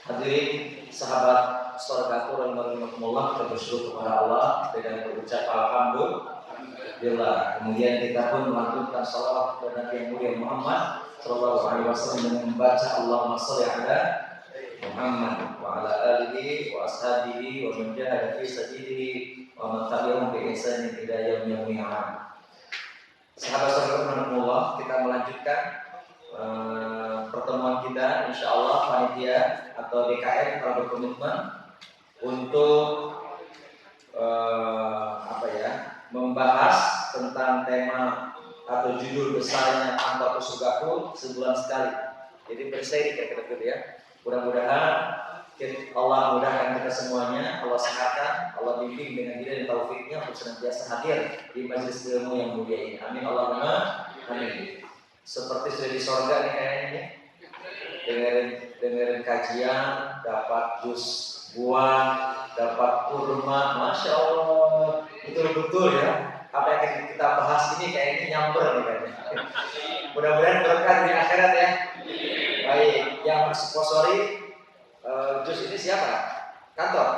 Hadirin sahabat surgaku rahimakumullah, kita bersyukur kepada Allah dengan berucap alhamdulillah. Kemudian kita pun melantunkan salawat kepada Nabi yang mulia Muhammad sallallahu alaihi wasallam dengan membaca Allahumma shalli ala Muhammad wa ala alihi wa ashabihi wa man jahada fi sabilihi wa man tabi'ahum bi ihsanin ila yaumil qiyamah. Sahabat surgaku rahimakumullah, kita melanjutkan pertemuan kita, insyaallah panitia atau DKM telah berkomitmen untuk membahas tentang tema atau judul besarnya Kantor Surgaku sebulan sekali. Jadi berseri kira-kira ya. Mudah-mudahan Allah mudahkan kita semuanya, Allah sehatkan, Allah bimbing dengan hidayah dan taufiknya untuk senantiasa hadir di majelis ilmu yang mulia ini. Amin Allahumma amin. Seperti sudah di surga nih kayaknya nih. Dengerin kajian, dapat jus buah, dapat kurma, masya Allah, betul-betul ya. Apa yang kita bahas ini kayaknya nyamber nih kayaknya. Mudah-mudahan berkah di akhirat ya. Baik, yang mensponsori jus ini siapa? Kantor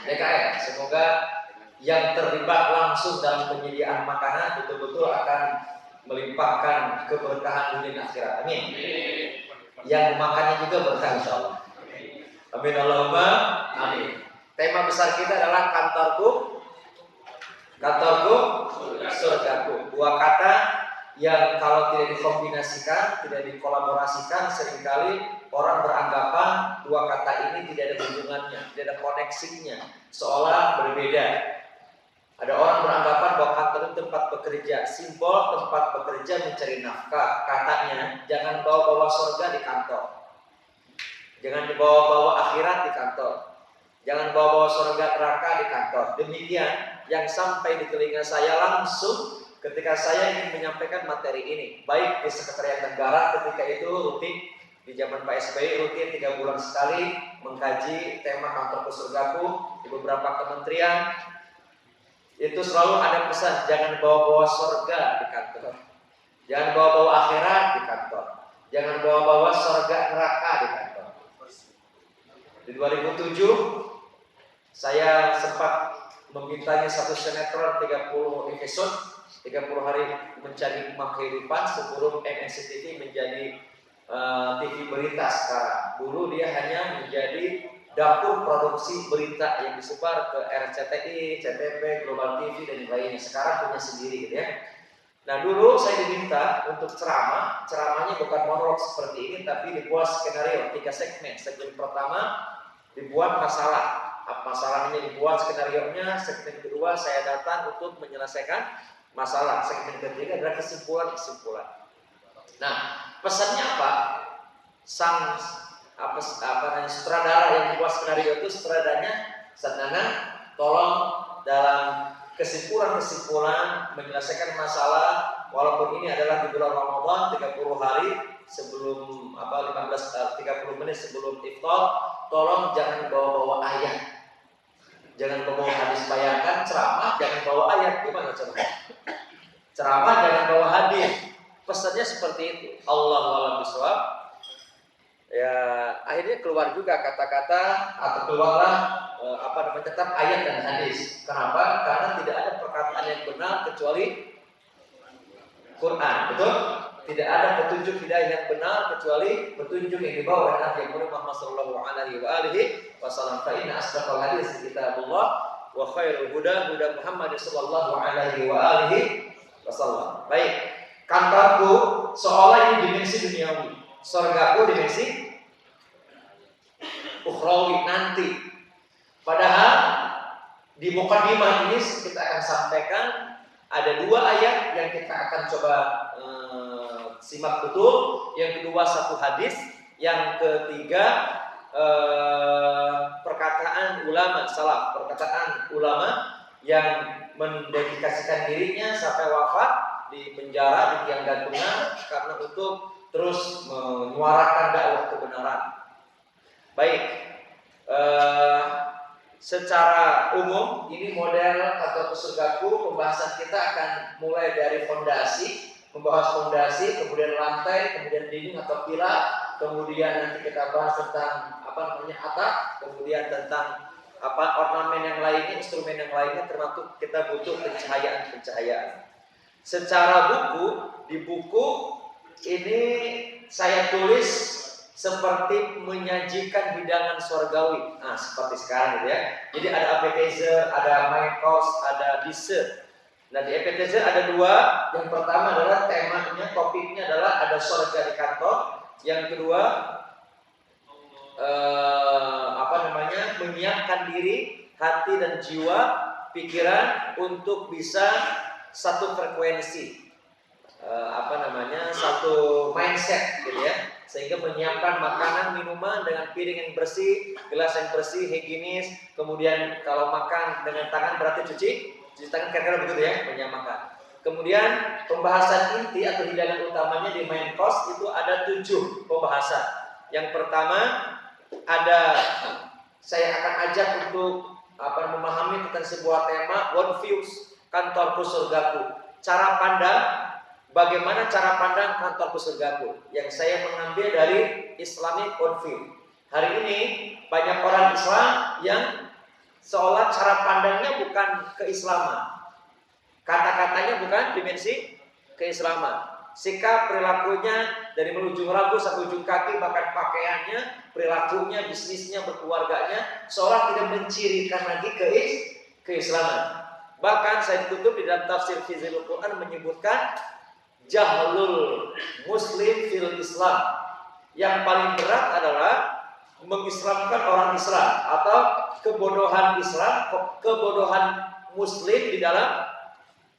DKM. Semoga yang terlibat langsung dalam penyediaan makanan betul-betul akan melimpahkan keberkahan dunia dan akhirat. Amin. Yang makannya juga berkah insyaallah. Amin Allahumma amin. Tema besar kita adalah kantorku surgaku. Dua kata yang kalau tidak dikombinasikan, tidak dikolaborasikan, seringkali orang beranggapan dua kata ini tidak ada hubungannya, tidak ada koneksinya, seolah berbeda. Ada orang beranggapan bahwa kantor itu tempat bekerja, simbol tempat bekerja mencari nafkah. Katanya, jangan bawa-bawa surga di kantor, jangan dibawa-bawa akhirat di kantor, jangan bawa-bawa surga neraka di kantor. Demikian yang sampai di telinga saya langsung ketika saya ingin menyampaikan materi ini, baik di Sekretariat Negara ketika itu rutin di zaman Pak SBY rutin 3 bulan sekali mengkaji tema Kantor Surgaku di beberapa kementerian. Itu selalu ada pesan, jangan bawa-bawa surga di kantor, jangan bawa-bawa akhirat di kantor, jangan bawa-bawa surga neraka di kantor. Di 2007 saya sempat membintangi satu sinetron 30 episode, 30 hari mencari umat kehidupan sebelum MNCTV menjadi TV berita sekarang. Dulu dia hanya menjadi dapur produksi berita yang disebar ke RCTI, CTV, Global TV dan lainnya. Sekarang punya sendiri gitu ya. Nah dulu saya diminta untuk ceramahnya bukan monolog seperti ini, tapi dibuat skenario 3 segmen. Segmen pertama dibuat masalahnya dibuat skenario-nya. Segmen kedua saya datang untuk menyelesaikan masalah. Segmen ketiga adalah kesimpulan. Nah pesannya apa? Sutradara yang membuat skenario itu sederhana, tolong dalam kesimpulan menyelesaikan masalah, walaupun ini adalah di bulan Ramadan 30 hari sebelum 30 menit sebelum iftar, tolong jangan bawa-bawa ayat, jangan bawa hadis. Bayangkan ceramah jangan bawa ayat, gimana coba? Ceramah jangan bawa hadis. Pesannya seperti itu. Allahu a'lam bishawab. Ya akhirnya keluar juga kata-kata atau keluarlah tetap ayat dan hadis. Kenapa? Karena tidak ada perkataan yang benar kecuali Quran, betul? Tidak ada petunjuk hidayah yang benar kecuali petunjuk yang dibawa oleh Nabi Muhammad sallallahu alaihi wasallam. Fa inna asdaqal hadis kitabullah wa khairul huda Muhammad sallallahu alaihi wasallam. Baik, kantorku seolah ini dimensi duniawi, surgaku dimensi ukhrawi nanti. Padahal di mukadimah ini kita akan sampaikan ada 2 ayat yang kita akan coba simak betul. Yang kedua 1 hadis, yang ketiga perkataan ulama salaf, perkataan ulama yang mendedikasikan dirinya sampai wafat di penjara, di tiang gantungan karena untuk terus menyuarakan dakwah kebenaran. Baik, secara umum ini model Kantor Surgaku. Pembahasan kita akan mulai dari fondasi, membahas fondasi, kemudian lantai, kemudian dinding atau pilar, kemudian nanti kita bahas tentang atap, kemudian tentang ornamen yang lainnya, instrumen yang lainnya, termasuk kita butuh pencahayaan. Secara di buku ini saya tulis seperti menyajikan hidangan surgawi. Nah, seperti sekarang gitu ya. Jadi ada appetizer, ada main course, ada dessert. Nah, di appetizer ada dua. Yang pertama adalah temanya, topiknya adalah ada surga di kantor. Yang kedua menyiapkan diri, hati dan jiwa, pikiran untuk bisa satu frekuensi, satu mindset gitu ya, sehingga menyiapkan makanan, minuman dengan piring yang bersih, gelas yang bersih, higienis, kemudian kalau makan dengan tangan berarti cuci tangan, kira-kira begitu ya, menyamakan. Kemudian pembahasan inti atau hidangan utamanya di main course itu ada 7 pembahasan. Yang pertama saya akan ajak untuk memahami tentang sebuah tema One Views, kantorku surgaku. Cara pandang, bagaimana cara pandang kantorku surgaku, yang saya mengambil dari Islamic Worldview. Hari ini banyak orang Islam yang seolah cara pandangnya bukan keislaman, kata-katanya bukan dimensi keislaman, sikap perilakunya dari ujung rambut sampai ujung kaki, bahkan pakaiannya, perilakunya, bisnisnya, berkeluarganya seolah tidak mencirikan lagi keislaman. Bahkan Said Qutb di dalam tafsir Fizilul Quran menyebutkan jahlul muslim fil Islam. Yang paling berat adalah mengislamkan orang Islam, atau kebodohan Islam, kebodohan muslim di dalam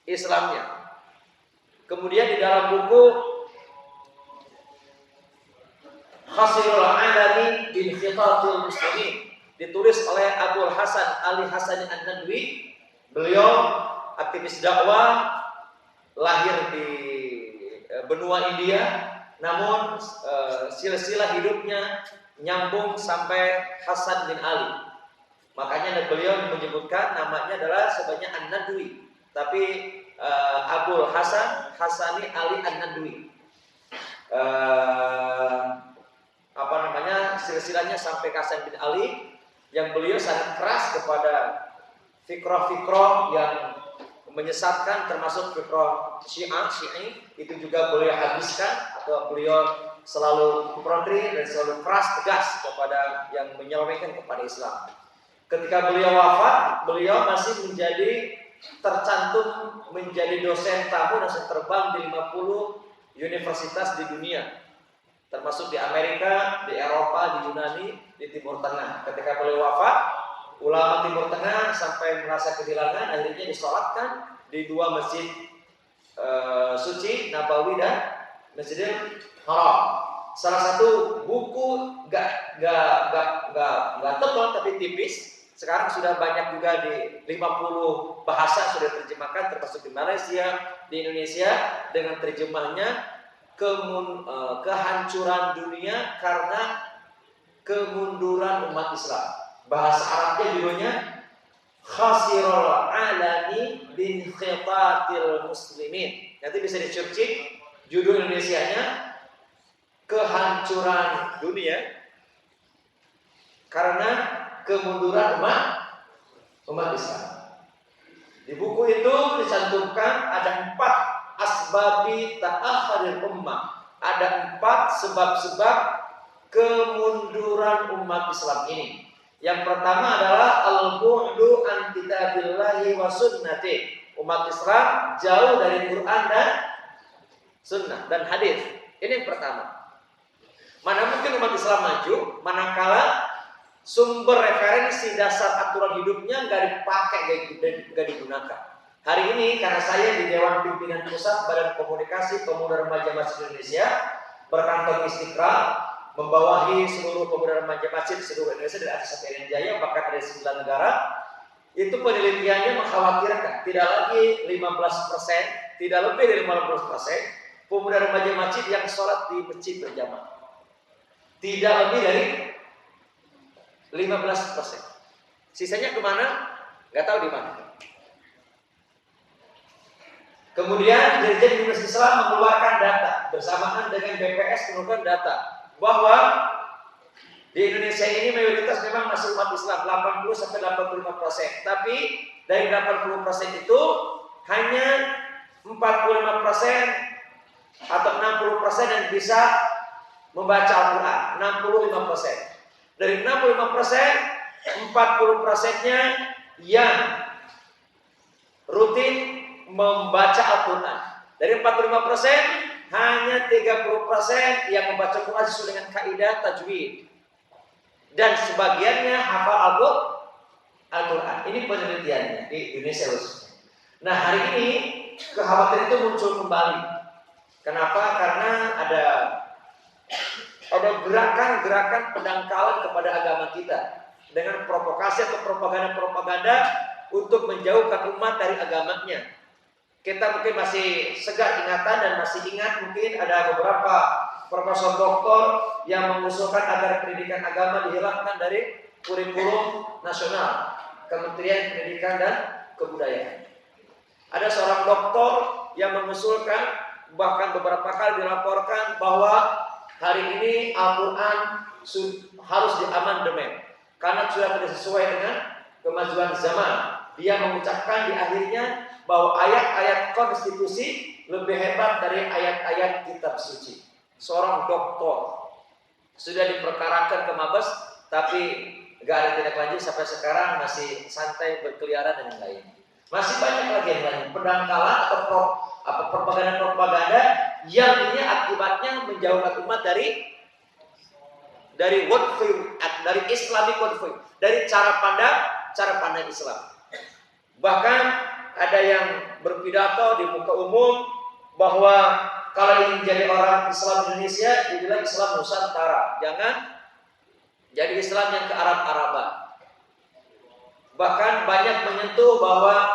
Islamnya. Kemudian di dalam buku Khasirul Alami bin Khitatul Muslimin ditulis oleh Abdul Hasan Ali Hasan An-Nadwi. Beliau aktivis dakwah, lahir di benua India, namun silsilah hidupnya nyambung sampai Hasan bin Ali. Makanya beliau menyebutkan namanya adalah sebenarnya An-Nadwi, tapi Abdul Hasan Hasani Ali An-Nadwi. Silsilahnya sampai Hasan bin Ali, yang beliau sangat keras kepada fikroh-fikroh yang menyesatkan, termasuk fikroh Syi'i, itu juga beliau habiskan, atau beliau selalu konfrontir dan selalu keras tegas kepada yang menyelewengkan kepada Islam. Ketika beliau wafat, beliau masih tercantum menjadi dosen tamu dan terbang di 50 universitas di dunia, termasuk di Amerika, di Eropa, di Yunani, di Timur Tengah. Ketika beliau wafat, ulama Timur Tengah sampai merasa kehilangan, akhirnya disolatkan di 2 masjid suci, Nabawi dan Masjidil Haram. Salah satu buku gak tebal tapi tipis, sekarang sudah banyak juga di 50 bahasa sudah terjemahkan, termasuk di Malaysia, di Indonesia, dengan terjemahnya kehancuran dunia karena kemunduran umat Islam. Bahasa Arabnya judulnya Khasirul Alami bin Khitatil Muslimin. Nanti bisa dicercik judul Indonesianya, kehancuran dunia karena kemunduran umat Islam. Di buku itu dicantumkan ada 4 asbabi ta'akhiril ummah. Ada 4 sebab-sebab kemunduran umat Islam ini. Yang pertama adalah al-bu'du an kitabillahi wa sunnati. Umat Islam jauh dari Quran dan sunnah dan hadis. Ini yang pertama. Mana mungkin umat Islam maju manakala sumber referensi dasar aturan hidupnya nggak dipakai, nggak digunakan. Hari ini karena saya di Dewan Pimpinan Pusat Badan Komunikasi Pemuda Remaja Masjid Indonesia berkantor Istiqlal, membawahi seluruh pemuda remaja masjid seluruh Indonesia dari Aceh sampai Irian Jaya, bahkan dari 9 negara. Itu penelitiannya mengkhawatirkan tidak lagi 15%, tidak lebih dari 15% pemuda remaja masjid yang sholat di masjid berjamaah. Tidak lebih dari 15%. Sisanya kemana? Nggak tahu di mana. Kemudian Dirjen Universitas Islam mengeluarkan data bersamaan dengan BPS mengeluarkan data bahwa di Indonesia ini mayoritas memang masih umat Islam 80-85%. Tapi dari 80% itu hanya 45% atau 60% yang bisa membaca Al-Quran. 65%. Dari 65%, 40%-nya yang rutin membaca Al-Quran. Dari 45%, hanya 30% yang membaca Al-Quran sesuai dengan kaidah tajwid. Dan sebagiannya hafal Al-Quran. Ini penelitiannya di Indonesia khususnya. Nah, hari ini kekhawatiran itu muncul kembali. Kenapa? Karena ada gerakan-gerakan pendangkalan kepada agama kita dengan provokasi atau propaganda-propaganda untuk menjauhkan umat dari agamanya. Kita mungkin masih segar ingatan dan masih ingat mungkin ada beberapa profesor doktor yang mengusulkan agar pendidikan agama dihilangkan dari kurikulum nasional Kementerian Pendidikan dan Kebudayaan. Ada seorang doktor yang mengusulkan, bahkan beberapa kali dilaporkan bahwa hari ini Al-Quran harus diamandemen karena sudah tidak sesuai dengan kemajuan zaman. Dia mengucapkan di akhirnya bahwa ayat-ayat konstitusi lebih hebat dari ayat-ayat kitab suci. Seorang doktor sudah diperkarakan ke Mabes, tapi gak ada tindak lanjut sampai sekarang, masih santai berkeliaran dan yang lain. Masih banyak lagi yang lain, pendangkalan atau propaganda-propaganda yang ini akibatnya menjauhkan umat dari worldview, dari Islamic worldview, dari cara pandang Islam. Bahkan ada yang berpidato di muka umum bahwa kalau ingin jadi orang Islam Indonesia, jadilah Islam Nusantara, jangan jadi Islam yang ke Arab-Araban. Bahkan banyak menyentuh bahwa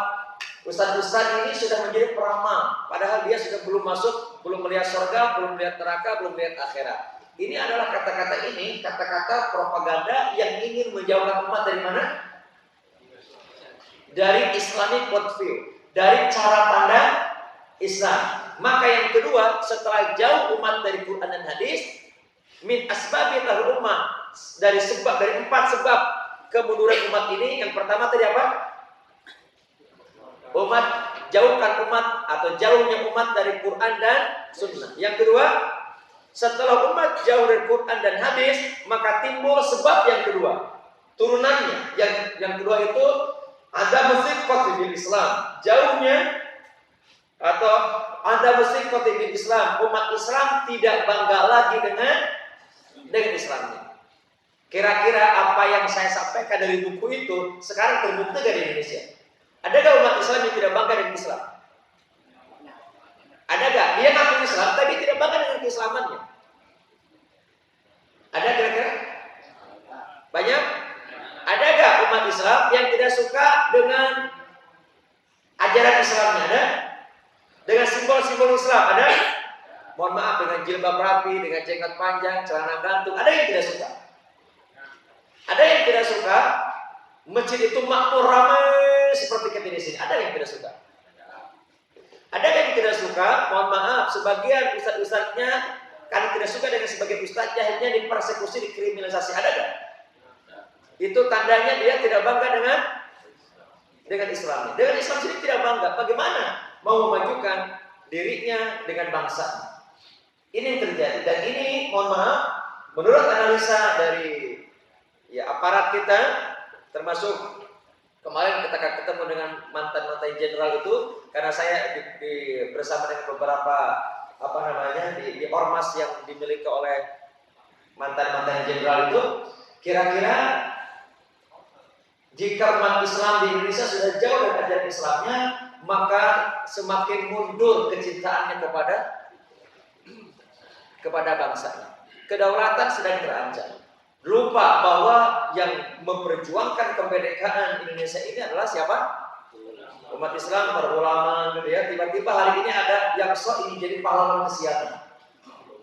ustaz-ustaz ini sudah menjadi peramal, padahal dia sudah belum masuk, belum melihat surga, belum melihat neraka, belum melihat akhirat. Ini adalah kata-kata propaganda yang ingin menjauhkan umat dari mana? Dari Islamic worldview, dari cara pandang Islam. Maka yang kedua, setelah jauh umat dari Quran dan hadis, min asbabi lahul ummah, dari 4 sebab kemunduran umat ini. Yang pertama tadi apa? Jauhnya umat dari Quran dan Sunnah. Yang kedua, setelah umat jauh dari Quran dan hadis, maka timbul sebab yang kedua, turunannya. Yang kedua itu ada musiqat bil Islam, jauhnya atau ada musiqat bil Islam, umat Islam tidak bangga lagi dengan Islamnya. Kira-kira apa yang saya sampaikan dari buku itu sekarang terbukti dari Indonesia. Adakah umat Islam yang tidak bangga dengan Islam? Adakah dia ngaku Islam tapi tidak bangga dengan keislamannya? Ada kira-kira? Banyak? Adakah umat Islam yang tidak suka dengan ajaran Islamnya? Ada? Dengan simbol-simbol Islam? Ada? Mohon maaf, dengan jilbab rapi, dengan jenggot panjang, celana gantung. Ada yang tidak suka? Ada yang tidak suka masjid itu makmur ramai seperti kita di sini? Ada yang tidak suka? Ada yang tidak suka? Mohon maaf, sebagian ustaz-ustaznya karena tidak suka dengan sebagian ustaznya akhirnya dipersekusi, dikriminalisasi. Ada nggak? Itu tandanya dia tidak bangga dengan Islamnya. Dengan Islam sendiri tidak bangga. Bagaimana mau memajukan dirinya dengan bangsa? Ini yang terjadi. Dan ini mohon maaf, menurut analisa dari aparat kita, termasuk kemarin kita ketemu dengan mantan-mantan jenderal itu, karena saya bersama dengan beberapa di ormas yang dimiliki oleh mantan-mantan jenderal itu, kira-kira jika umat Islam di Indonesia sudah jauh dari ajaran Islamnya, maka semakin mundur kecintaannya kepada bangsanya. Kedaulatan sedang terancam. Lupa bahwa yang memperjuangkan kemerdekaan Indonesia ini adalah siapa? Umat Islam, para ulama, gitu ya. Tiba-tiba hari ini ada yang ingin jadi pahlawan kesehatan,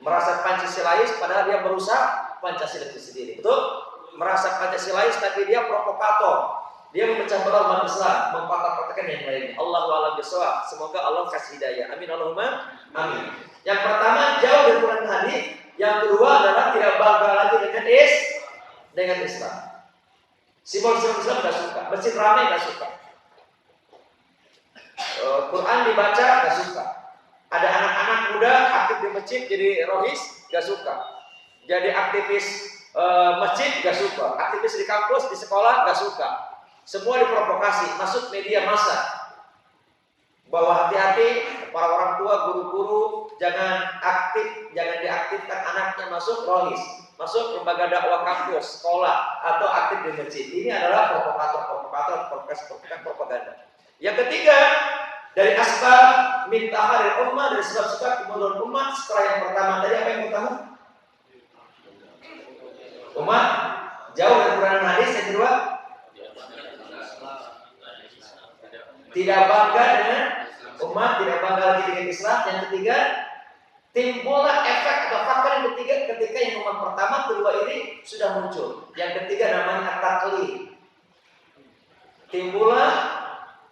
merasa Pancasilais padahal dia merusak Pancasila itu sendiri. Betul? Merasa Pancasilais tapi dia provokator. Dia memecah belah umat Islam, mempatah-patahkan yang lainnya. Allahu a'lam bishawab. Semoga Allah kasih hidayah. Amin Allahumma amin. Yang pertama, jauh dari Quran hadis. Yang kedua adalah tidak bangga lagi dengan Islam. Simbol Islam nggak suka, masjid ramai nggak suka, Quran dibaca nggak suka. Ada anak-anak muda aktif di masjid jadi rohis nggak suka. Jadi aktivis masjid nggak suka, aktivis di kampus di sekolah nggak suka. Semua diprovokasi, masuk media massa. Bahwa hati-hati para orang tua, guru-guru jangan diaktifkan anaknya masuk rohis, masuk lembaga dakwah kampus, sekolah atau aktif di masjid. Ini adalah provokator propaganda. Yang ketiga, dari asbab min taharil ummah, dari sebab-sebab kemunduran umat setelah yang pertama tadi apa yang pertama? Umat jauh dari Quran dan hadis. Yang kedua, tidak bangga dengan umat, tidak bangga lagi dengan Islam. Yang ketiga, timbullah efek atau faktor yang ketiga ketika yang umat pertama, kedua ini sudah muncul. Yang ketiga namanya at-taqlid. Timbullah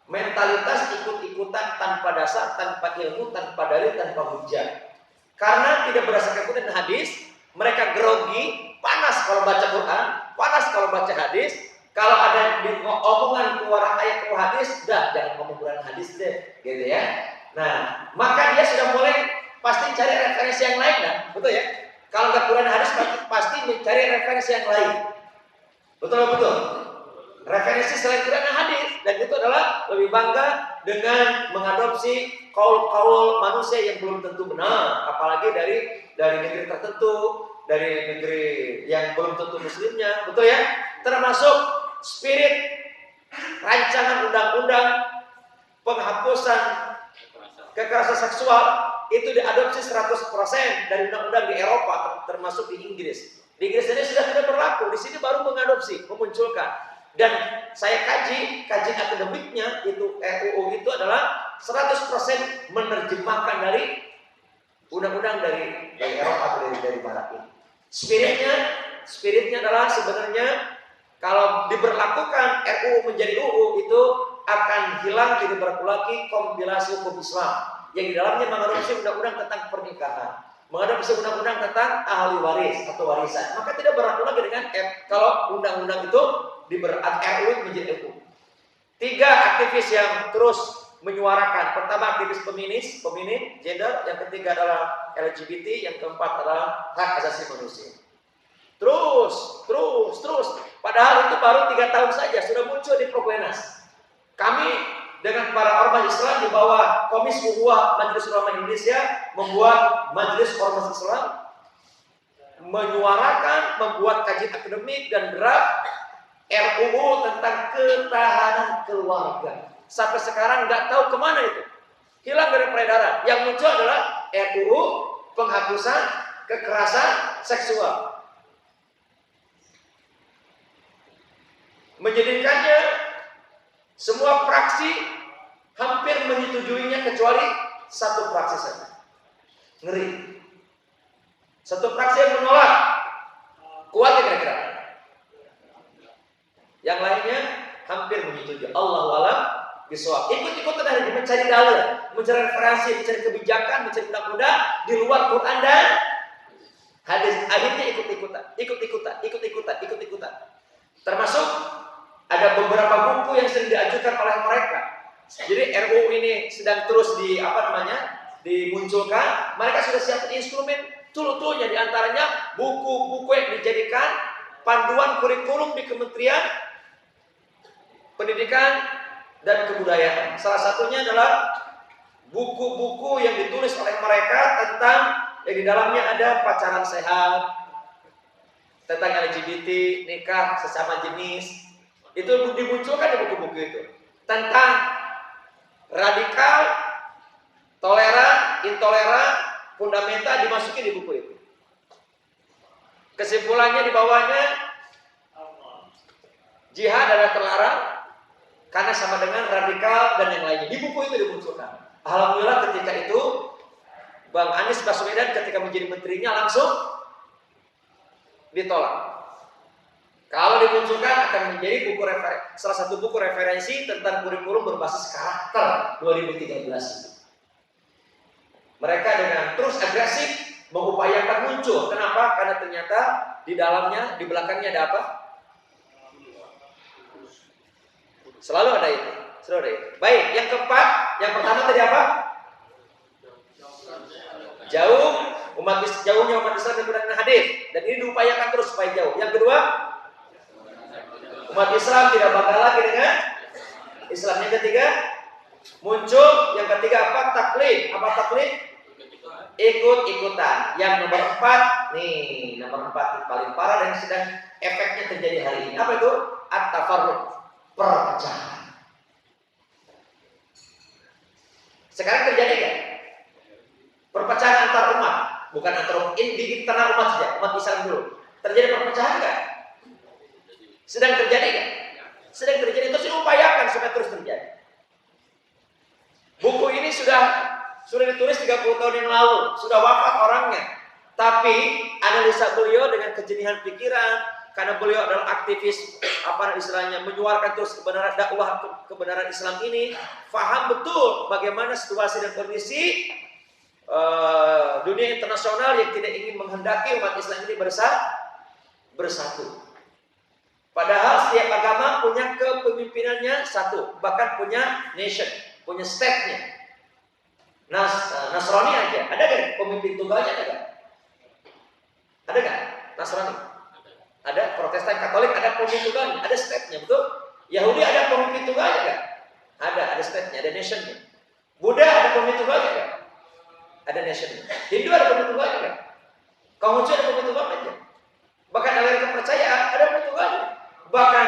mentalitas ikut-ikutan tanpa dasar, tanpa ilmu, tanpa dalil, tanpa hujah. Karena tidak berdasarkan Quran dan hadis, mereka grogi, panas kalau baca Quran, panas kalau baca hadis. Kalau ada di omongan keluar ayat atau hadis, udah jangan ngomong Quran hadis deh, gitu ya. Nah, maka dia sudah mulai pasti cari referensi yang lain, kan? Betul ya? Kalau nggak Quran hadis pasti mencari referensi yang lain. Betul. Referensi selain Quran dan hadis, dan itu adalah lebih bangga dengan mengadopsi kaul manusia yang belum tentu benar, apalagi dari negeri tertentu, dari negeri yang belum tentu muslimnya, betul ya? Termasuk spirit rancangan undang-undang penghapusan kekerasan seksual itu diadopsi 100% dari undang-undang di Eropa, termasuk di Inggris. Di Inggris ini sudah tidak berlaku, di sini baru mengadopsi, memunculkan. Dan saya kaji akademiknya itu RUU itu adalah 100% menerjemahkan dari undang-undang dari Eropa atau dari Barat ini. Spiritnya adalah sebenarnya kalau diberlakukan RUU menjadi UU itu akan hilang, tidak berlaku lagi kompilasi hukum Islam yang di dalamnya mengadopsi undang-undang tentang pernikahan, mengadopsi undang-undang tentang ahli waris atau warisan. Maka tidak berlaku lagi dengan kalau undang-undang itu RUU menjadi UU. 3 aktivis yang terus menyuarakan. Pertama aktivis feminis, gender. Yang ketiga adalah LGBT. Yang keempat adalah hak asasi manusia. Terus. Padahal itu baru 3 tahun saja sudah muncul di Probolnas. Kami dengan para ormas Islam di bawah Komisi Ukhuwah Majelis Ulama Indonesia membuat Majelis Ormas Islam, menyuarakan, membuat kajian akademik dan draft RUU tentang ketahanan keluarga. Sampai sekarang nggak tahu kemana itu, hilang dari peredaran. Yang muncul adalah RUU penghapusan kekerasan seksual. Menjadikannya semua fraksi hampir menyetujuinya kecuali satu fraksi saja. Ngeri. Satu fraksi yang menolak. Kuat ya kira-kira. Yang lainnya hampir menyetujui. Allahu a'lam bishawab. Ikut-ikutan hari mencari dalil, mencari referensi, mencari kebijakan, mencari undang-undang di luar Quran dan hadis. Akhirnya ikut-ikutan. Termasuk ada beberapa buku yang sering diajukan oleh mereka. Jadi RUU ini sedang terus dimunculkan. Mereka sudah siapkan instrumen tool-toolnya, diantaranya buku-buku yang dijadikan panduan kurikulum di Kementerian Pendidikan dan Kebudayaan. Salah satunya adalah buku-buku yang ditulis oleh mereka tentang yang di dalamnya ada pacaran sehat, tentang LGBT, nikah sesama jenis. Itu dimunculkan di buku-buku itu. Tentang radikal, toleran, intoleran, fundamental dimasuki di buku itu. Kesimpulannya di bawahnya, jihad adalah terlarang karena sama dengan radikal dan yang lainnya. Di buku itu dimunculkan. Alhamdulillah ketika itu Bang Anies Baswedan ketika menjadi menterinya langsung ditolak. Kalau dimunculkan akan menjadi salah satu buku referensi tentang kurikulum berbasis karakter 2013. Mereka dengan terus agresif mengupayakan muncul. Kenapa? Karena ternyata di dalamnya, di belakangnya ada apa? Selalu ada itu. Selalu ada itu. Baik, yang keempat, yang pertama tadi apa? Jauhnya umat Islam dengan hadis, dan ini diupayakan terus supaya jauh. Yang kedua, umat Islam tidak bangga lagi dengan Islam. Yang ketiga, muncul. Yang ketiga apa? Taklid. Apa taklid? Ikut-ikutan. Yang nomor 4, nih nomor 4 paling parah dan sedang efeknya terjadi hari ini. Apa itu? At-tafarruq, perpecahan. Sekarang terjadi kan? Perpecahan antar umat, bukan antar umat, di internal umat saja, umat Islam dulu. Terjadi perpecahan kan? Sedang terjadi kan? Sedang terjadi, terus diupayakan supaya terus terjadi. Buku ini sudah ditulis 30 tahun yang lalu, sudah wafat orangnya. Tapi analisa beliau dengan kejenihan pikiran, karena beliau adalah aktivis apa istilahnya, menyuarakan terus kebenaran dakwah kebenaran Islam ini, faham betul bagaimana situasi dan kondisi dunia internasional yang tidak ingin menghendaki umat Islam ini bersatu. Padahal setiap agama punya kepemimpinannya satu, bahkan punya nation, punya state-nya. Nasrani aja, ada kan pemimpin tunggalnya, ada kan? Ada kan? Nasrani. Ada Protestan, Katolik, ada pemimpin tunggalnya, ada state-nya, betul? Yahudi ada pemimpin tunggalnya kan? Ada state-nya, ada nation-nya. Buddha ada pemimpin tunggalnya kan? Ada nation-nya. Hindu ada pemimpin tunggalnya kan? Konghucu ada pemimpin tunggalnya. Bahkan aliran kepercayaan ada pemimpin tunggalnya. Bahkan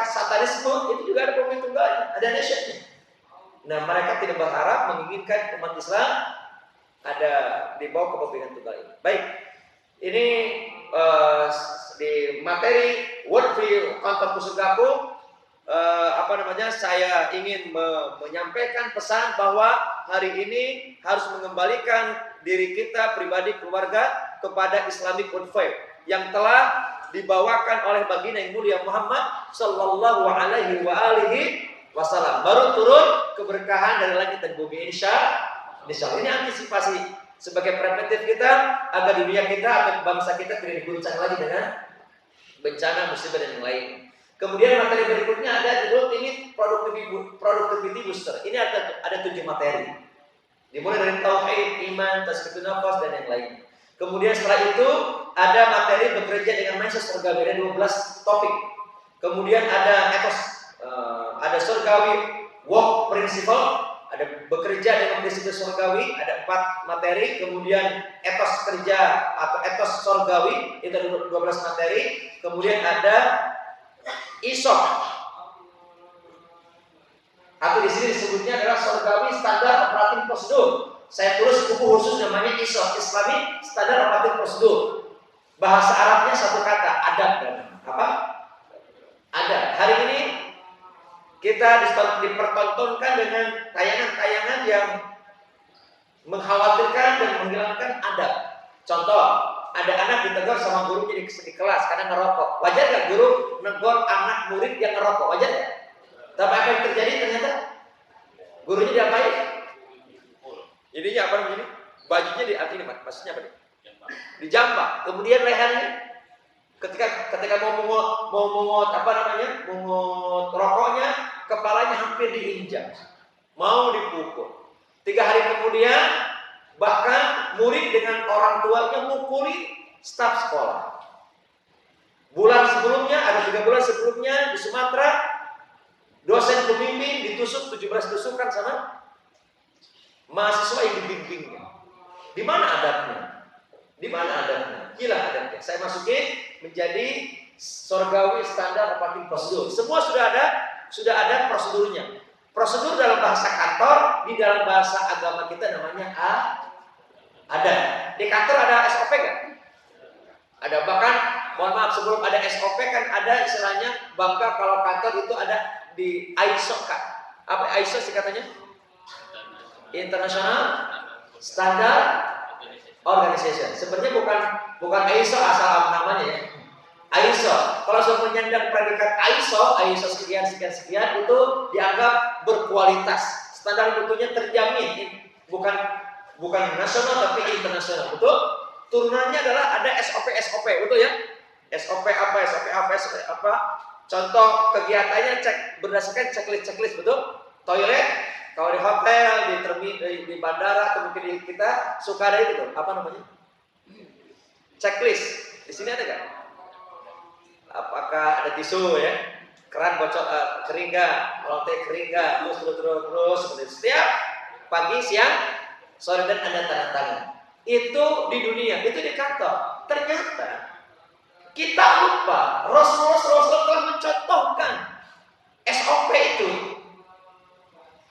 satanisme itu juga ada pemimpin tunggalnya, ada nation-nya. Nah, mereka tidak berharap menginginkan umat Islam ada di bawah kepemimpinan tunggal ini. Baik, ini di materi Worldview Kantor Pusagaku, saya ingin menyampaikan pesan bahwa hari ini harus mengembalikan diri kita pribadi keluarga kepada Islamic Worldview yang telah dibawakan oleh baginda yang mulia Muhammad sallallahu alaihi wasallam. Baru turun keberkahan dari langit dan bumi, insya Allah. Ini antisipasi sebagai preventif kita agar dunia kita atau bangsa kita tidak diguncang lagi dengan bencana, musibah dan yang lain. Kemudian materi berikutnya ada judul ini productivity booster. Ini ada 7 materi. Dimulai dari tauhid, iman, tazkiyatun nafas dan yang lain. Kemudian setelah itu ada materi bekerja dengan mindset surgawi, ada 12 topik. Kemudian ada etos, ada surgawi work principle, ada bekerja dengan prinsip surgawi, ada 4 materi. Kemudian etos kerja atau etos surgawi, itu ada 12 materi. Kemudian ada ISOP, atau di sini disebutnya adalah surgawi standar operating prosedur. Saya tulis buku khusus namanya ISOP, Islamic Standard Operating Prosedur. Bahasa Arabnya satu kata, adab. Apa? Adab. Hari ini kita dipertontonkan dengan tayangan-tayangan yang mengkhawatirkan dan menghilangkan adab. Contoh, ada anak ditegur sama gurunya di kelas karena ngerokok. Wajar nggak guru negor anak murid yang ngerokok? Wajar nggak? Tapi apa yang terjadi ternyata? Gurunya diapain? Ininya apa namanya? Bajunya ini maksudnya apa nih? Dijambak. Kemudian lehernya ketika mau mengut rokoknya, kepalanya hampir diinjak, mau dipukul. 3 hari kemudian bahkan murid dengan orang tuanya mukuli staf sekolah. Bulan sebelumnya, ada 3 bulan sebelumnya di Sumatera, dosen pembimbing ditusuk 17 tusukan sama mahasiswa yang dibimbingnya. Di mana adabnya? Di mana adabnya? Gila adabnya. Saya masukin menjadi surgawi standar operating prosedur. Semua sudah ada prosedurnya. Prosedur dalam bahasa kantor, di dalam bahasa agama kita namanya ada. Di kantor ada SOP nggak? Ada. Bahkan mohon maaf, sebelum ada SOP kan ada istilahnya, bangga kalau kantor itu ada di ISO kan. Apa ISO sih katanya? International Standard Organization. Sebenarnya bukan ISO asal namanya ya. ISO. Kalau sudah menyandang predikat ISO sekian itu dianggap berkualitas. Standar mutunya terjamin. Bukan bukan nasional tapi internasional, betul? Turunannya adalah ada SOP, betul ya? SOP apa, contoh kegiatannya berdasarkan checklist, betul? Toilet, kalau di hotel, di bandara, atau mungkin di kita suka ada itu, apa namanya? Checklist. Di sini ada nggak? Apakah ada tisu ya? Keran bocor, kering nggak? Lantai kering nggak? Terus seperti itu. Setiap pagi, siang, sore dan ada tanda tangan. Itu di dunia, itu di kantor. Ternyata kita lupa Rasulullah telah mencontohkan SOP itu,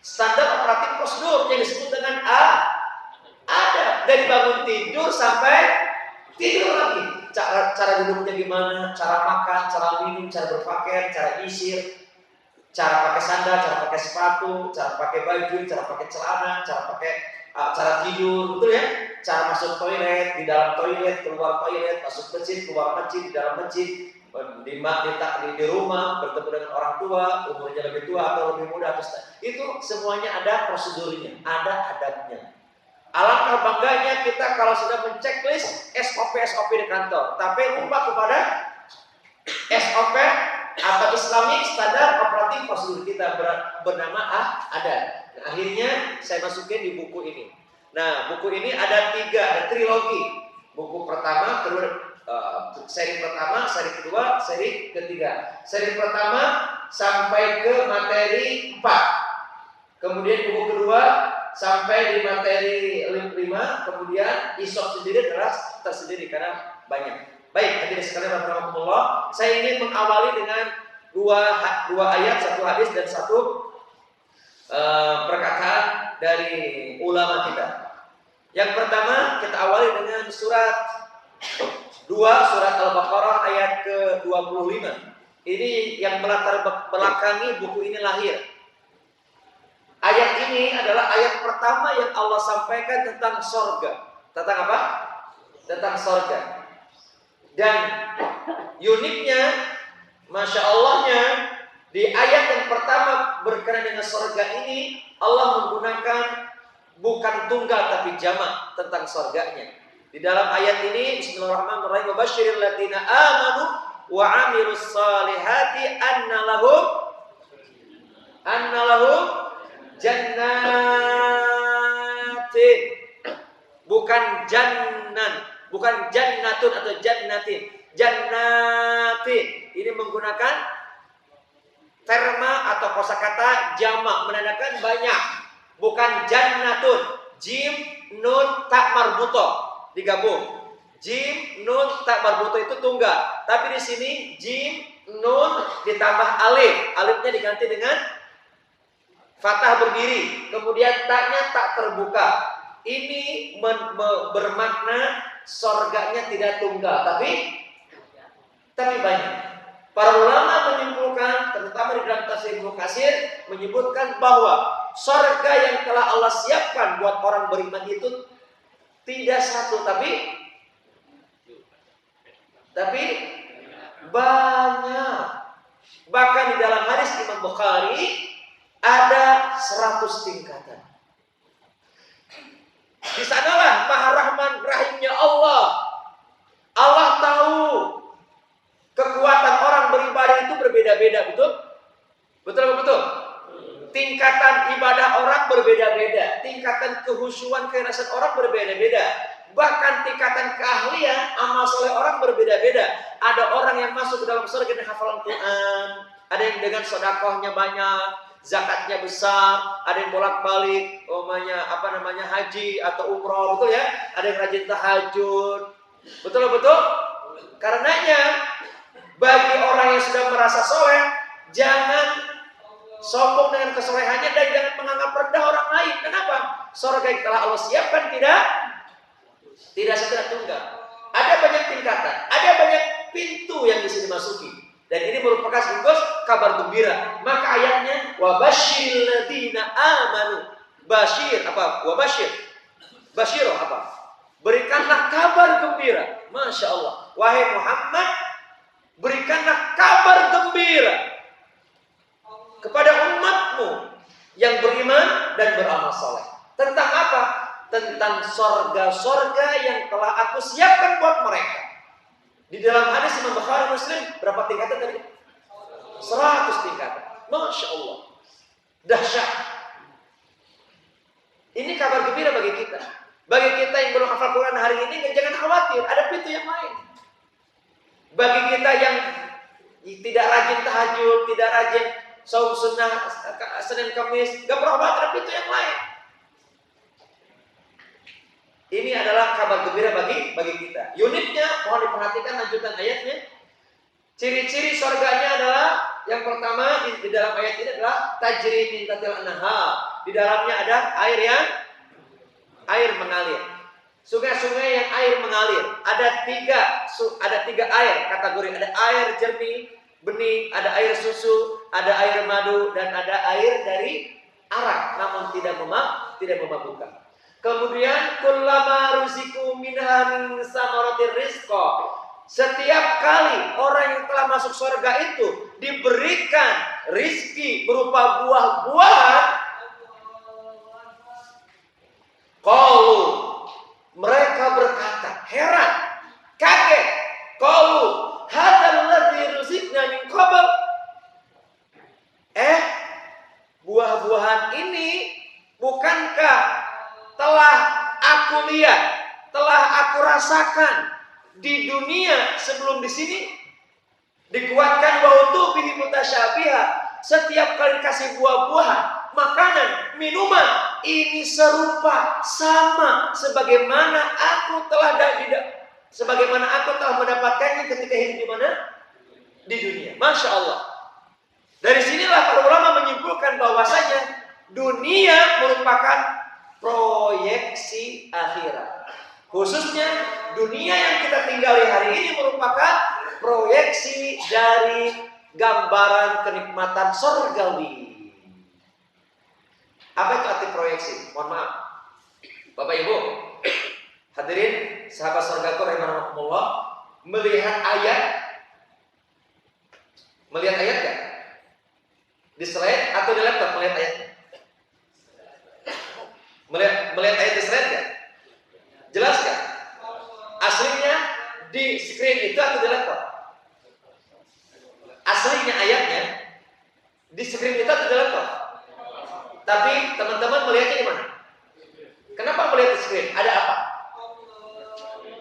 standar operatif prosedur yang disebut dengan ada dari bangun tidur sampai tidur lagi. Cara duduknya gimana, cara makan, cara minum, cara berpakaian, cara isir, cara pakai sandal, cara pakai sepatu, cara pakai baju, cara pakai celana, cara tidur, betul ya? Cara masuk toilet, di dalam toilet, keluar toilet, masuk masjid, keluar masjid, di dalam masjid, di rumah, bertemu dengan orang tua, umurnya lebih tua atau lebih muda, itu semuanya ada prosedurnya, ada adabnya. Alangkah bangganya kita kalau sudah menceklis SOP di kantor, tapi lupa kepada SOP atau Islamic standar operatif prosedur kita bernama ada. Nah, akhirnya saya masukin di buku ini. Nah, buku ini ada trilogi. Buku pertama, seri pertama, seri kedua, seri ketiga. Seri pertama sampai ke materi 4. Kemudian buku kedua sampai di materi 5, kemudian isop sendiri tersendiri karena banyak. Baik, hadirin sekalian rahimakumullah, saya ingin mengawali dengan dua ayat, satu hadis dan satu perkataan dari ulama kita. Yang pertama kita awali dengan surat Al-Baqarah ayat ke-25. Ini yang melatar belakangi buku ini lahir. Ayat ini adalah ayat pertama yang Allah sampaikan tentang sorga. Tentang apa? Tentang sorga. Dan uniknya, Masya Allahnya, di ayat yang pertama berkenaan dengan sorga ini, Allah menggunakan bukan tunggal tapi jamak tentang sorganya. Di dalam ayat ini, Bismillahirrahmanirrahim, wa basyiril ladzina amanu wa 'amilus shalihati anna lahum jannatin, bukan jannatun atau jannatin. Jannatin ini menggunakan terma atau kosakata jamak menandakan banyak, bukan jannatun. Jim nun tak marbuto digabung. Jim nun tak marbuto itu tunggal, tapi di sini jim nun ditambah alif, alifnya diganti dengan fathah berdiri, kemudian taknya tak terbuka. Ini bermakna sorganya tidak tunggal, tapi banyak. Para ulama menyimpulkan, terutama di dalam tafsir Ibnu Katsir, menyebutkan bahwa sorga yang telah Allah siapkan buat orang beriman itu tidak satu, tapi banyak. Bahkan di dalam hadis Imam Bukhari ada 100 tingkatan. Di sanalah Maha Rahman Rahimnya Allah. Allah tahu kekuatan orang beribadah itu berbeda-beda, betul? Betul. Tingkatan ibadah orang berbeda-beda, tingkatan kehusyuan keikhlasan orang berbeda-beda. Bahkan tingkatan keahlian amal soleh orang berbeda-beda. Ada orang yang masuk ke dalam surga dengan hafalan Quran, ada yang dengan sedekahnya banyak, zakatnya besar, ada yang bolak-balik haji atau umroh, betul ya? Ada yang rajin tahajud. Betul. Karenanya bagi orang yang sudah merasa soleh, jangan sombong dengan kesolehannya dan jangan menganggap rendah orang lain. Kenapa? Surga yang telah Allah siapkan tidak sekedar tunggal. Ada banyak tingkatan, ada banyak pintu yang bisa dimasuki. Dan ini merupakan sekaligus kabar gembira. Maka ayatnya wa basyiril ladzina amanu. Basyir apa? Wa basyir. Basyiro apa? Berikanlah kabar gembira. Masya Allah. Wahai Muhammad, berikanlah kabar gembira kepada umatmu yang beriman dan beramal saleh. Tentang apa? tentang sorga-sorga yang telah aku siapkan buat mereka. Di dalam hadis Imam Bukhari Muslim, berapa tingkatan tadi? 100 tingkatan. Masya Allah. Dahsyat. Ini kabar gembira bagi kita. Bagi kita yang belum hafal Quran hari ini, jangan khawatir, ada pintu yang lain. Bagi kita yang tidak rajin tahajud, tidak rajin saum sunnah Senin Kamis, gak pernah khawatir, ada pintu yang lain. Ini adalah kabar gembira bagi kita. Unitnya, mohon diperhatikan lanjutan ayatnya. Ciri-ciri surganya adalah yang pertama di dalam ayat ini adalah tajri min tahtil anhar. Di dalamnya ada air mengalir. Sungai-sungai yang air mengalir. Ada tiga air kategori. Ada air jernih, bening, ada air susu, ada air madu, dan ada air dari arak, namun tidak memabukkan. Kemudian kullama ruziku minhan samaratir rizqa. Setiap kali orang yang telah masuk surga itu diberikan rizki berupa buah-buahan, qalu, mereka berkata, heran, kaget, qalu hadzal ladzi ruzikna min qabl. Buah-buahan ini bukankah telah aku lihat, telah aku rasakan di dunia sebelum di sini? Dikuatkan bahwa tuh bihi mutasyabiha. Setiap kali dikasih buah-buahan, makanan, minuman, ini serupa, sama sebagaimana aku telah mendapatkannya ketika hidup di mana? Di dunia. Masya Allah. Dari sinilah para ulama menyimpulkan bahwasanya dunia merupakan proyeksi akhirat. Khususnya dunia yang kita tinggali hari ini merupakan proyeksi dari gambaran kenikmatan surgawi. Apa itu arti proyeksi? Mohon maaf, Bapak Ibu, hadirin sahabat surgaku rahimakumullah, melihat ayat gak? Di slide atau di laptop melihat ayatnya? Melihat ayat di slide gak? Jelas gak? Aslinya di screen itu atau di laptop? Aslinya ayatnya di screen itu atau di laptop? Tapi teman-teman melihatnya di mana? Kenapa melihat di screen? Ada apa?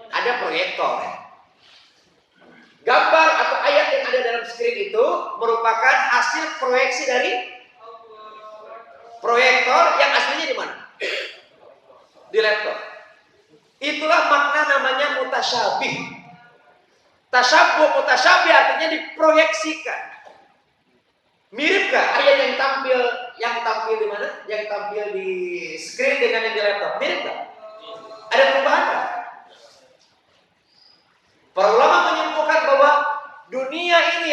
Ada proyektor. Gambar atau ayat yang ada dalam screen itu merupakan hasil proyeksi dari proyektor yang aslinya di mana? Di laptop. Itulah makna namanya mutasyabih. Tasyabuh mutasyabih artinya diproyeksikan. Miripkah ayat yang tampil di mana? Yang tampil di screen dengan yang di laptop? Miripkah? Ada perubahan nggak? Para ulama menyimpulkan bahwa dunia ini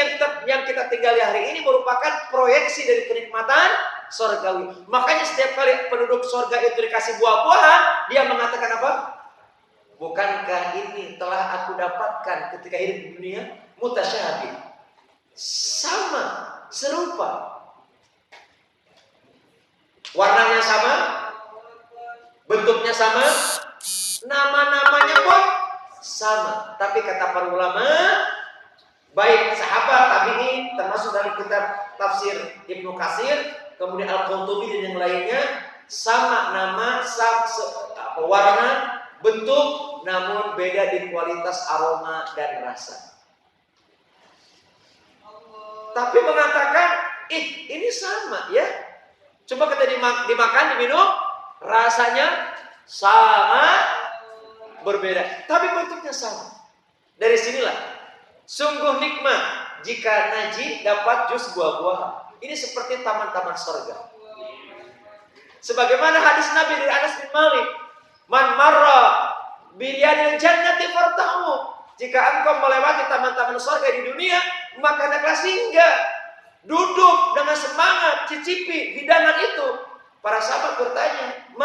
yang kita tinggali hari ini merupakan proyeksi dari kenikmatan surgawi. Makanya setiap kali penduduk surga itu dikasih buah-buahan, dia mengatakan apa? Bukankah ini telah aku dapatkan ketika hidup di dunia? Mutasyabih. Sama, serupa. Warnanya sama, bentuknya sama, nama-namanya pun sama. Tapi kata para ulama, baik sahabat tabi'in termasuk dalam kitab tafsir Ibnu Katsir, kemudian Al-Qurtubi dan yang lainnya, sama nama, warna, bentuk, namun beda di kualitas aroma dan rasa. Tapi mengatakan, ini sama ya. Coba kita dimakan, diminum, rasanya sama, berbeda, tapi bentuknya sama. Dari sinilah sungguh nikmat jika najis dapat jus buah-buahan. Ini seperti taman-taman surga. Sebagaimana hadis Nabi dari Anas bin Malik, man marra biyadil jannati fartahu. Jika engkau melewati taman-taman surga di dunia, maka hendaklah singgah, duduk dengan semangat, cicipi hidangan itu. Para sahabat bertanya,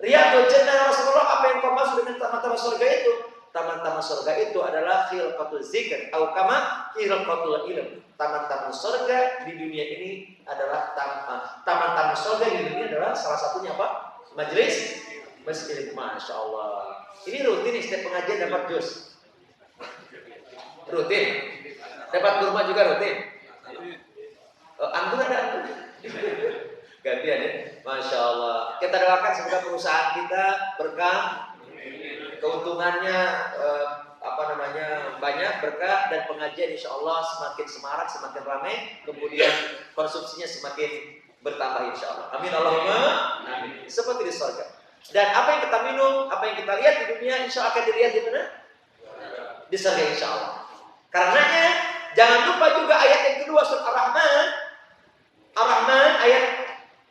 riyadul jannah Rasulullah, apa yang kau maksud dengan taman-taman surga itu? Taman-taman surga itu adalah khilqatul zikr atau kama khilqatul ilm. Taman-taman surga di dunia ini adalah taman-taman surga di dunia adalah salah satunya apa? Majelis Meski Masya Allah. Ini rutin setiap pengajian dapat jus. Rutin. Dapat kurma juga rutin. Antum ada antum? Gantian ya. Masya Allah. Kita doakan semoga perusahaan kita berkah, keuntungannya banyak berkah, dan pengajian insya Allah semakin semarak, semakin ramai, kemudian konsumsinya semakin bertambah insya Allah. Amin Allahumma amin. Seperti di surga. Dan apa yang kita minum, apa yang kita lihat di dunia, insya Allah akan dilihat di mana? Di surga insya Allah. Karenanya jangan lupa juga ayat yang kedua surah Ar-Rahman. Ar-Rahman ayat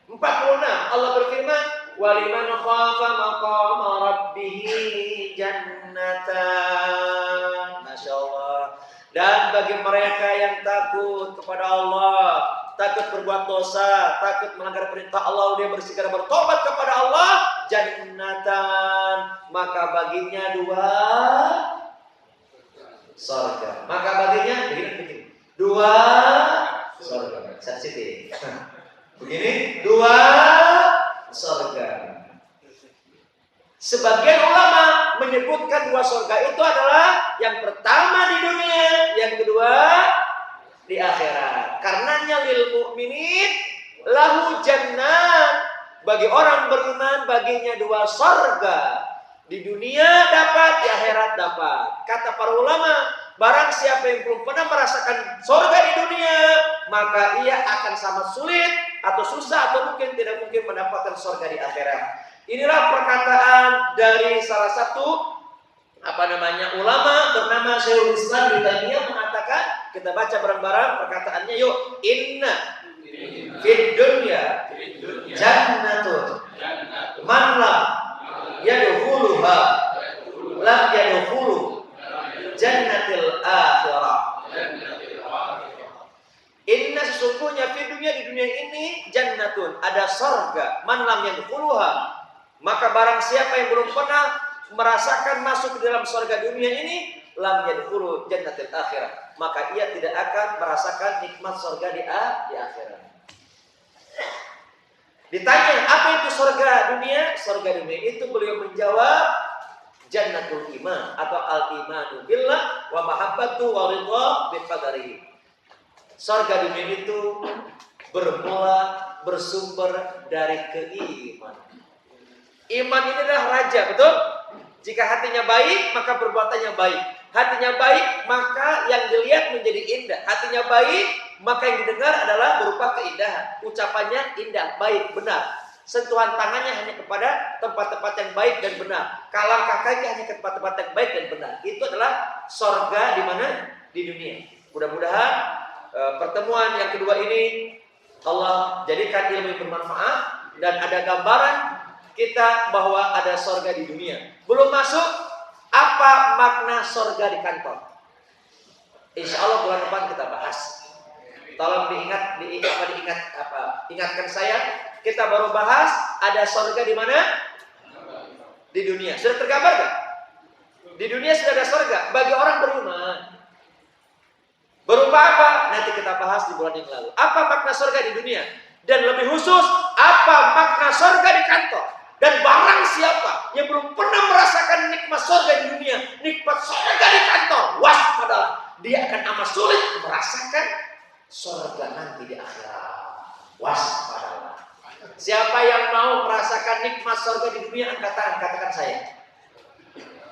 46. Allah berfirman, "Waliman khafa maqama rabbih jannatan." Masya Allah. Dan bagi mereka yang takut kepada Allah, takut berbuat dosa, takut melanggar perintah Allah, dia bersegera bertobat kepada Allah, jannatan, maka baginya 2 surga. Maka baginya begini. 2 surga. Sensitif. Begini, 2 surga. Sebagian ulama menyebutkan 2 surga itu adalah yang pertama di dunia, yang kedua di akhirat. Karenanya lil mu'minin lahu jannat, bagi orang beriman baginya 2 surga. Di dunia dapat, di akhirat dapat. Kata para ulama, barang siapa yang belum pernah merasakan surga di dunia, maka ia akan sangat sulit atau susah atau mungkin tidak mungkin mendapatkan surga di akhirat. Inilah perkataan dari salah satu ulama bernama Syekhul Islam Ibnu Taimiyah mengatakan, kita baca bareng-bareng perkataannya yuk. Inna fid dunya jannatun man lam yadkhuluha lam yadkhulu jannatil akhirah. Inna sesungguhnya di dunia ini jannatun, ada surga, man lam yadkhuluha, maka barang siapa yang belum pernah merasakan masuk ke dalam surga dunia ini, lam yadkhulu jannatil akhirah, maka ia tidak akan merasakan nikmat surga di akhirat. Ditanya apa itu surga dunia? Surga dunia itu beliau menjawab jannatul iman atau al-imanu billah wa mahabbatu wa ridha bi qadarihi. Surga dunia itu bersumber dari keimanan. Iman ini adalah raja, betul? Jika hatinya baik, maka perbuatannya baik. Hatinya baik, maka yang dilihat menjadi indah. Hatinya baik, maka yang didengar adalah berupa keindahan. Ucapannya indah, baik, benar. Sentuhan tangannya hanya kepada tempat-tempat yang baik dan benar. Langkah kaki hanya ke tempat-tempat yang baik dan benar. Itu adalah surga di mana? Di dunia. Mudah-mudahan pertemuan yang kedua ini Allah jadikan ilmu yang bermanfaat dan ada gambaran kita bahwa ada surga di dunia. Belum masuk apa makna surga di kantor. Insya Allah bulan depan kita bahas. Tolong ingatkan saya. Kita baru bahas ada surga di mana? Di dunia. Sudah tergambar gak? Di dunia sudah ada surga bagi orang beriman. Berupa apa? Nanti kita bahas di bulan yang lalu. Apa makna surga di dunia? Dan lebih khusus, apa makna surga di kantor? Dan barang siapa yang belum pernah merasakan nikmat surga di dunia, nikmat surga di kantor, waspadalah, dia akan amat sulit merasakan surga nanti di akhirat. Waspadalah. Siapa yang mau merasakan nikmat surga di dunia, angkat tangan, katakan saya.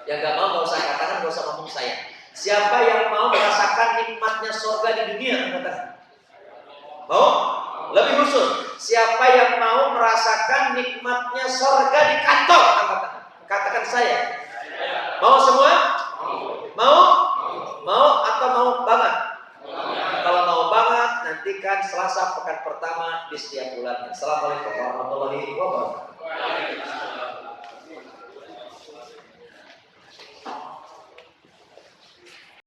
Yang gak mau, gak usah katakan, gak usah ngomong saya. Siapa yang mau merasakan nikmatnya surga di dunia, angkat tangan. Mau? Lebih khusus, siapa yang mau merasakan nikmatnya surga di kantor, angkat tangan. Katakan saya. Mau semua? Mau? Mau atau mau banget? Kalau mau banget, nantikan Selasa pekan pertama di setiap bulannya. Assalamualaikum warahmatullahi wabarakatuh.